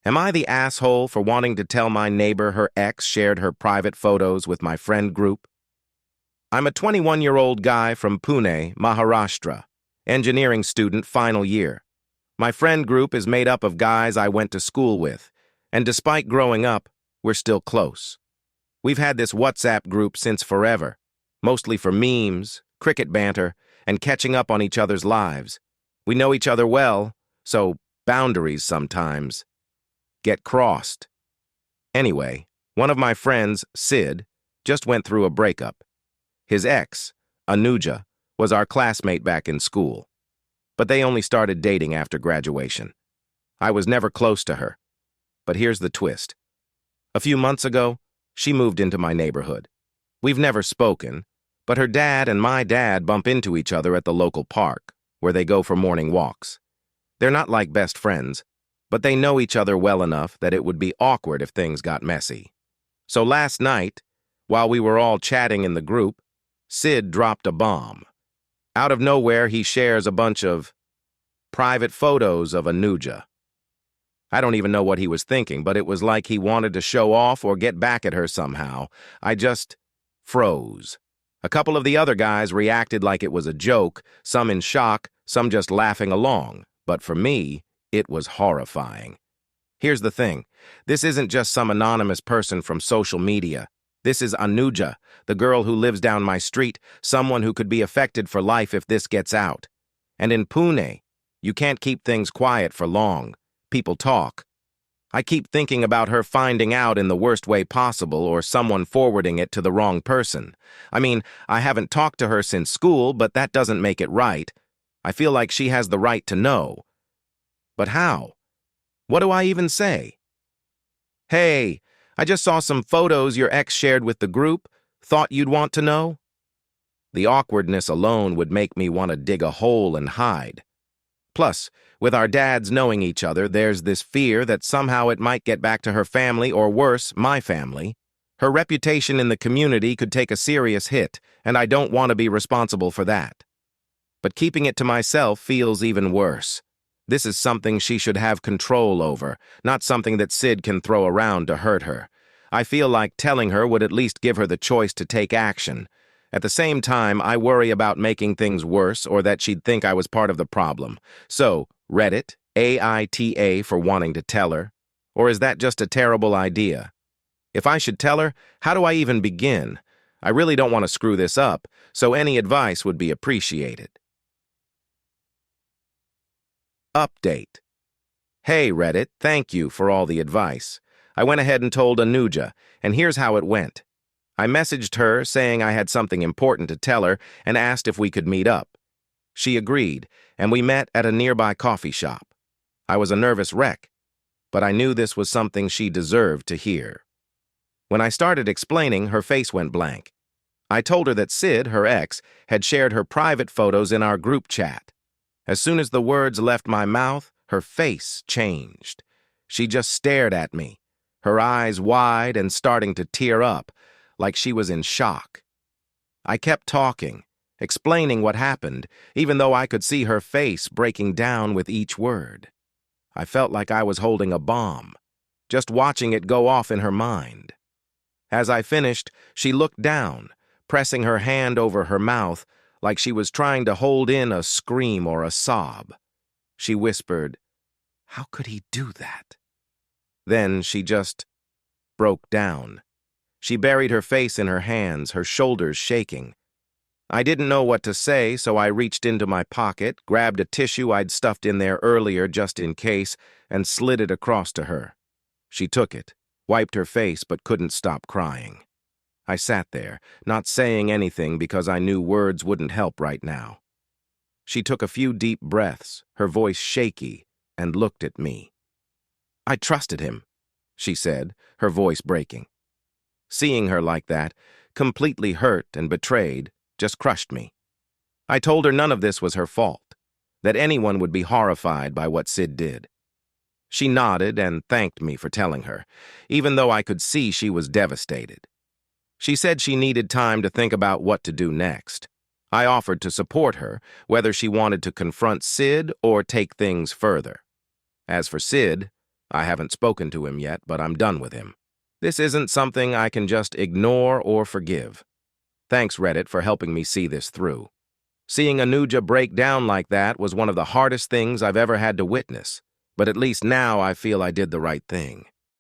Am I the asshole for wanting to tell my neighbor her ex shared her private photos with my friend group? I'm a 21-year-old guy from Pune, Maharashtra, engineering student final year. My friend group is made up of guys I went to school with, and despite growing up, we're still close. We've had this WhatsApp group since forever, mostly for memes, cricket banter, and catching up on each other's lives. We know each other well, so boundaries sometimes get crossed. Anyway, one of my friends, Sid, just went through a breakup. His ex, Anuja, was our classmate back in school, but they only started dating after graduation. I was never close to her, but here's the twist. A few months ago, she moved into my neighborhood. We've never spoken, but her dad and my dad bump into each other at the local park, where they go for morning walks. They're not like best friends, but they know each other well enough that it would be awkward if things got messy. So last night, while we were all chatting in the group, Sid dropped a bomb. Out of nowhere, he shares a bunch of private photos of Anuja. I don't even know what he was thinking, but it was like he wanted to show off or get back at her somehow. I just froze. A couple of the other guys reacted like it was a joke, some in shock, some just laughing along. But for me, it was horrifying. Here's the thing. This isn't just some anonymous person from social media. This is Anuja, the girl who lives down my street, someone who could be affected for life if this gets out. And in Pune, you can't keep things quiet for long. People talk. I keep thinking about her finding out in the worst way possible or someone forwarding it to the wrong person. I mean, I haven't talked to her since school, but that doesn't make it right. I feel like she has the right to know. But how? What do I even say? Hey, I just saw some photos your ex shared with the group. Thought you'd want to know? The awkwardness alone would make me want to dig a hole and hide. Plus, with our dads knowing each other, there's this fear that somehow it might get back to her family or worse, my family. Her reputation in the community could take a serious hit, and I don't want to be responsible for that. But keeping it to myself feels even worse. This is something she should have control over, not something that Sid can throw around to hurt her. I feel like telling her would at least give her the choice to take action. At the same time, I worry about making things worse or that she'd think I was part of the problem. So, Reddit, AITA for wanting to tell her? Or is that just a terrible idea? If I should tell her, how do I even begin? I really don't want to screw this up, so any advice would be appreciated. Update. Hey Reddit, thank you for all the advice. I went ahead and told Anuja, and here's how it went. I messaged her saying I had something important to tell her and asked if we could meet up. She agreed, and we met at a nearby coffee shop. I was a nervous wreck, but I knew this was something she deserved to hear. When I started explaining, her face went blank. I told her that Sid, her ex, had shared her private photos in our group chat. As soon as the words left my mouth, her face changed. She just stared at me, her eyes wide and starting to tear up, like she was in shock. I kept talking, explaining what happened, even though I could see her face breaking down with each word. I felt like I was holding a bomb, just watching it go off in her mind. As I finished, she looked down, pressing her hand over her mouth, like she was trying to hold in a scream or a sob. She whispered, "How could he do that?" Then she just broke down. She buried her face in her hands, her shoulders shaking. I didn't know what to say, so I reached into my pocket, grabbed a tissue I'd stuffed in there earlier just in case, and slid it across to her. She took it, wiped her face, but couldn't stop crying. I sat there, not saying anything because I knew words wouldn't help right now. She took a few deep breaths, her voice shaky, and looked at me. "I trusted him," she said, her voice breaking. Seeing her like that, completely hurt and betrayed, just crushed me. I told her none of this was her fault, that anyone would be horrified by what Sid did. She nodded and thanked me for telling her, even though I could see she was devastated. She said she needed time to think about what to do next. I offered to support her, whether she wanted to confront Sid or take things further. As for Sid, I haven't spoken to him yet, but I'm done with him. This isn't something I can just ignore or forgive. Thanks, Reddit, for helping me see this through. Seeing Anuja break down like that was one of the hardest things I've ever had to witness, but at least now I feel I did the right thing.